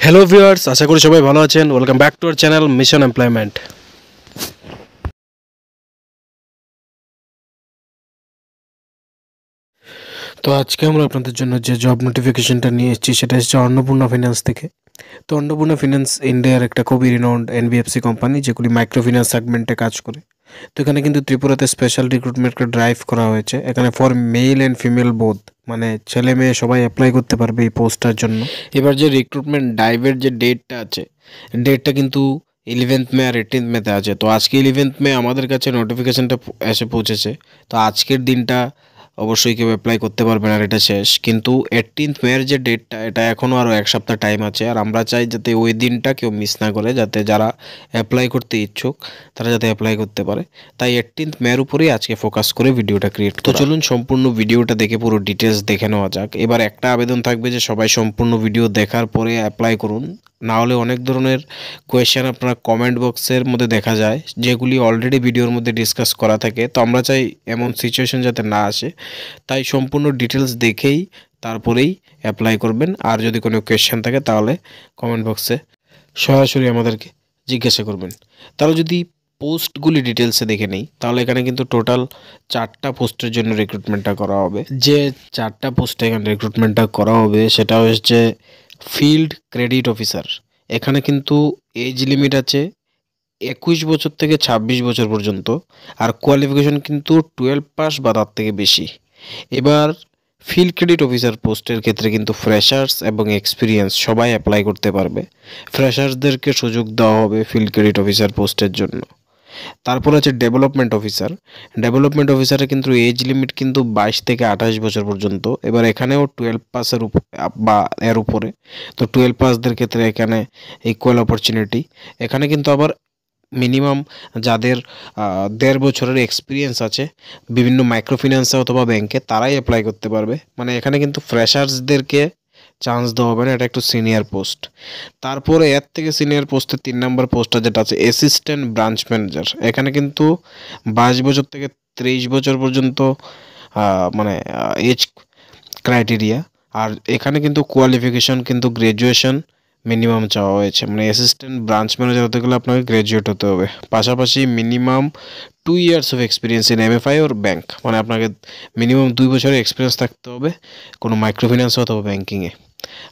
Hello viewers, আশা করি সবাই ভালো আছেন। Welcome back to our channel mission employment. তো আজকে আমরা আপনাদের জন্য যে জব নোটিফিকেশনটা নিয়ে এসেছি সেটা হচ্ছে অন্নপূর্ণা ফিন্যান্স থেকে। তো অন্নপূর্ণা ফিন্যান্স ইন্ডিয়ার একটা খুবই রিনাউন্ড এনবিএফসি কোম্পানি, যেগুলি মাইক্রো ফিন্যান্স সেগমেন্টে কাজ করে। তো এখানে কিন্তু ত্রিপুরাতে স্পেশাল রিক্রুটমেন্টকে ড্রাইভ করা হয়েছে। এখানে for male and female both, মানে ছেলে মেয়ে সবাই অ্যাপ্লাই করতে পারবে এই পোস্টটার জন্য। এবার যে রিক্রুটমেন্ট ড্রাইভের যে ডেটটা আছে, ডেটটা কিন্তু 11th মে আর 18th মেতে আছে। তো আজকে 11th মে আমাদের কাছে নোটিফিকেশনটা এসে পৌঁছেছে। তো আজকের দিনটা অবশ্যই কেউ অ্যাপ্লাই করতে পারবে না, এটা শেষ। কিন্তু 18th মের যে ডেটটা, এটা এখনও আরও এক সপ্তাহ টাইম আছে। আর আমরা চাই যাতে ওই দিনটা কেউ মিস না করে, যাতে যারা অ্যাপ্লাই করতে ইচ্ছুক তারা যাতে অ্যাপ্লাই করতে পারে। তাই 18th মের উপরেই আজকে ফোকাস করে ভিডিওটা ক্রিয়েট। তো চলুন সম্পূর্ণ ভিডিওটা দেখে পুরো ডিটেলস দেখে নেওয়া যাক। এবার একটা আবেদন থাকবে যে সবাই সম্পূর্ণ ভিডিও দেখার পরে অ্যাপ্লাই করুন, না হলে অনেক ধরনের কোয়েশ্চেন আপনার কমেন্ট বক্সের মধ্যে দেখা যায়, যেগুলি অলরেডি ভিডিওর মধ্যে ডিসকাস করা থাকে। তো আমরা চাই এমন সিচুয়েশন যাতে না আসে, তাই সম্পূর্ণ ডিটেলস দেখেই তারপরেই অ্যাপ্লাই করবেন। আর যদি কোনো কোয়েশ্চেন থাকে তাহলে কমেন্ট বক্সে সরাসরি আমাদেরকে জিজ্ঞাসা করবেন। তাহলে যদি পোস্টগুলি ডিটেলসে দেখে নেই, তাহলে এখানে কিন্তু টোটাল 4টা পোস্টের জন্য রিক্রুটমেন্টটা করা হবে। যে 4টা পোস্টে এখানে রিক্রুটমেন্টটা করা হবে সেটা হচ্ছে ফিল্ড ক্রেডিট অফিসার। এখানে কিন্তু এজ লিমিট আছে 21 বছর থেকে 26 বছর পর্যন্ত, আর কোয়ালিফিকেশন কিন্তু 12 পাস বা তার থেকে বেশি। এবার ফিল্ড ক্রেডিট অফিসার পোস্টের ক্ষেত্রে কিন্তু ফ্রেশার্স এবং এক্সপিরিয়েন্স সবাই অ্যাপ্লাই করতে পারবে। ফ্রেশার্সদেরকে সুযোগ দেওয়া হবে ফিল্ড ক্রেডিট অফিসার পোস্টের জন্য। তারপর আছে ডেভেলপমেন্ট অফিসার। ডেভেলপমেন্ট অফিসারের কিন্তু এজ লিমিট কিন্তু 22 থেকে 28 বছর পর্যন্ত। এবার এখানেও 12 পাসের বা এর উপরে। তো 12 পাসদের ক্ষেত্রে এখানে ইকুয়াল অপরচুনিটি। এখানে কিন্তু আবার মিনিমাম যাদের 1.5 বছরের এক্সপিরিয়েন্স আছে বিভিন্ন মাইক্রোফিন্যান্সে অথবা ব্যাংকে, তারাই অ্যাপ্লাই করতে পারবে। মানে এখানে কিন্তু ফ্রেশার্সদেরকে চান্স দেওয়া হবে না, এটা একটু সিনিয়র পোস্ট। তারপরে এর থেকে সিনিয়র পোস্টে 3 নম্বর পোস্টটা যেটা আছে অ্যাসিস্ট্যান্ট ব্রাঞ্চ ম্যানেজার। এখানে কিন্তু 22 বছর থেকে 23 বছর পর্যন্ত মানে এজ ক্রাইটেরিয়া। আর এখানে কিন্তু কোয়ালিফিকেশন কিন্তু গ্র্যাজুয়েশন মিনিমাম চাওয়া হয়েছে। মানে অ্যাসিস্ট্যান্ট ব্রাঞ্চ ম্যানেজার হতে গেলে আপনাকে গ্র্যাজুয়েট হতে হবে, পাশাপাশি minimum 2 years of experience in MFI or bank. মানে আপনাকে মিনিমাম 2 বছরের এক্সপিরিয়েন্স থাকতে হবে কোনো মাইক্রোফিন্যান্স অথবা ব্যাংকিংয়ে।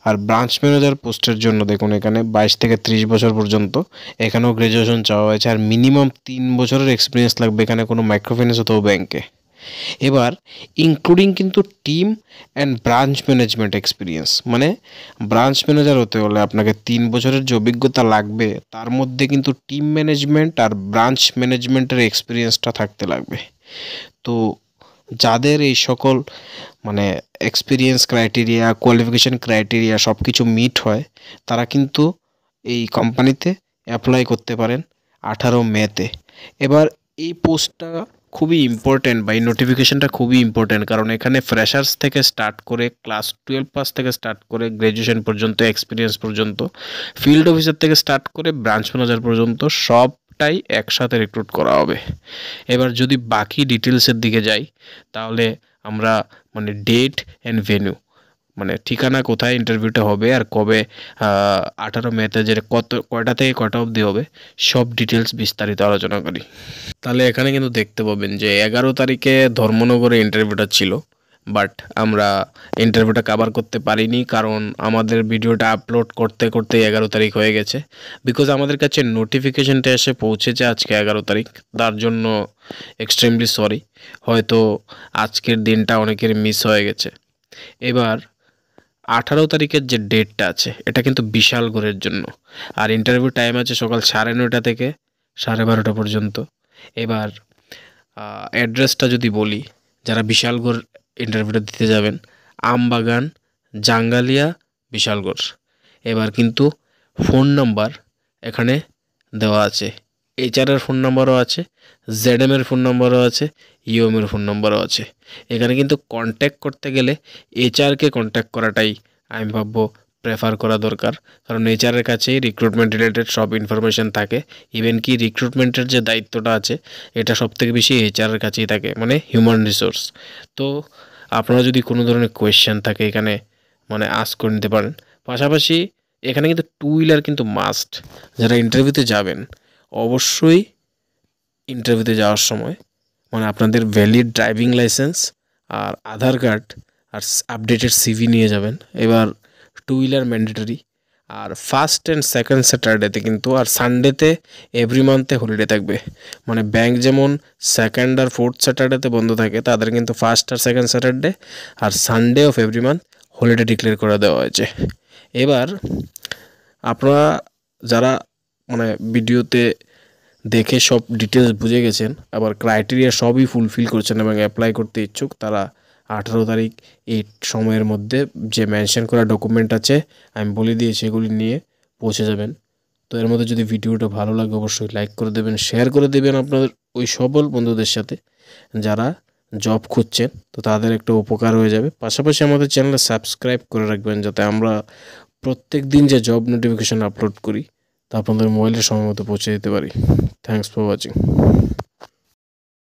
আর ব্রাঞ্চ ম্যানেজার পোস্টের জন্য দেখুন এখানে 22 থেকে 30 বছর পর্যন্ত, এখানেও গ্র্যাজুয়েশন চাওয়া হয়েছে। আর মিনিমাম 3 বছরের এক্সপিরিয়েন্স লাগবে এখানে কোনো মাইক্রোফিন্যান্স অথবা ব্যাংকে। এবার ইনক্লুডিং কিন্তু team and branch management experience, মানে ব্রাঞ্চ ম্যানেজার হতে হলে আপনাকে 3 বছরের যে অভিজ্ঞতা লাগবে তার মধ্যে কিন্তু টিম ম্যানেজমেন্ট আর ব্রাঞ্চ ম্যানেজমেন্টের এক্সপিরিয়েন্সটা থাকতে লাগবে। তো যাদের এই সকল মানে এক্সপিরিয়েন্স ক্রাইটেরিয়া, কোয়ালিফিকেশন ক্রাইটেরিয়া সব কিছু মিট হয়, তারা কিন্তু এই কোম্পানিতে অ্যাপ্লাই করতে পারেন 18 মেতে। এবার এই পোস্টটা খুবই ইম্পর্ট্যান্ট বা এই নোটিফিকেশনটা খুবই ইম্পর্ট্যান্ট, কারণ এখানে ফ্রেশার্স থেকে স্টার্ট করে ক্লাস 12 পাস থেকে স্টার্ট করে গ্র্যাজুয়েশন পর্যন্ত এক্সপিরিয়েন্স পর্যন্ত, ফিল্ড অফিসার থেকে স্টার্ট করে ব্রাঞ্চ ম্যানেজার পর্যন্ত সবটাই একসাথে রিক্রুট করা হবে। এবার যদি বাকি ডিটেলসের দিকে যাই, তাহলে আমরা মানে ডেট অ্যান্ড ভেন্যু, মানে ঠিকানা কোথায় ইন্টারভিউটা হবে আর কবে, 18 মেতে যে কয়টা থেকে কয়টা অবধি হবে, সব ডিটেলস বিস্তারিত আলোচনা করি। তাহলে এখানে কিন্তু দেখতে পাবেন যে 11 তারিখে ধর্মনগরে ইন্টারভিউটা ছিল, বাট আমরা ইন্টারভিউটা কভার করতে পারিনি, কারণ আমাদের ভিডিওটা আপলোড করতে করতে 11 তারিখ হয়ে গেছে। বিকজ আমাদের কাছে নোটিফিকেশনটা এসে পৌঁছেছে আজকে 11 তারিখ, তার জন্য এক্সট্রিমলি সরি। হয়তো আজকের দিনটা অনেকের মিস হয়ে গেছে। এবার 18 তারিখের যে ডেটটা আছে এটা কিন্তু বিশালগড়ের জন্য, আর ইন্টারভিউ টাইম আছে সকাল 9:30 থেকে 12:30 পর্যন্ত। এবার অ্যাড্রেসটা যদি বলি, যারা বিশালগড় ইন্টারভিউটা দিতে যাবেন, আমবাগান, জাঙ্গালিয়া, বিশালগড়। এবার কিন্তু ফোন নাম্বার এখানে দেওয়া আছে, এইচআরের ফোন নাম্বারও আছে, জেডএমের ফোন নাম্বারও আছে, ইউএমের ফোন নাম্বারও আছে। এখানে কিন্তু কন্ট্যাক্ট করতে গেলে এইচআরকে কন্ট্যাক্ট করাটাই আমি ভাববো প্রেফার করা দরকার, কারণ এইচআরের কাছেই রিক্রুটমেন্ট রিলেটেড সব ইনফরমেশান থাকে। ইভেন কি রিক্রুটমেন্টের যে দায়িত্বটা আছে এটা সবথেকে বেশি এইচআরের কাছেই থাকে, মানে হিউম্যান রিসোর্স। তো আপনারা যদি কোনো ধরনের কোয়েশ্চেন থাকে এখানে মানে আস্ক করে নিতে পারেন। পাশাপাশি এখানে কিন্তু টু হুইলার কিন্তু মাস্ট। যারা ইন্টারভিউতে যাবেন অবশ্যই ইন্টারভিউতে যাওয়ার সময় মানে আপনাদের ভ্যালিড ড্রাইভিং লাইসেন্স আর আধার কার্ড আর আপডেটেড সিভি নিয়ে যাবেন। এবার টু হুইলার ম্যান্ডেটরি। আর ফার্স্ট অ্যান্ড সেকেন্ড স্যাটারডেতে কিন্তু আর সানডেতে এভরি মান্থে হলিডে থাকবে। মানে ব্যাংক যেমন সেকেন্ড আর ফোর্থ স্যাটারডেতে বন্ধ থাকে, তাদের কিন্তু ফার্স্ট আর সেকেন্ড স্যাটারডে আর Sunday off every month holiday declare করে দেওয়া হয়েছে। এবার আপনারা যারা মানে ভিডিওতে দেখে সব ডিটেলস বুঝে গেছেন, আবার ক্রাইটেরিয়া সবই ফুলফিল করছেন এবং অ্যাপ্লাই করতে ইচ্ছুক, তারা 18 তারিখ এই সময়ের মধ্যে যে মেনশন করা ডকুমেন্ট আছে আমি বলে দিয়েছি এগুলি নিয়ে পৌঁছে যাবেন। তো এর মধ্যে যদি ভিডিওটা ভালো লাগে অবশ্যই লাইক করে দেবেন, শেয়ার করে দেবেন আপনাদের ওই সকল বন্ধুদের সাথে যারা জব খুঁজছেন, তো তাদের একটা উপকার হয়ে যাবে। পাশাপাশি আমাদের চ্যানেলে সাবস্ক্রাইব করে রাখবেন যাতে আমরা প্রত্যেক দিন যে জব নোটিফিকেশান আপলোড করি তা আপনাদের মোবাইলের সময় মতো পৌঁছে দিতে পারি। Thanks for watching.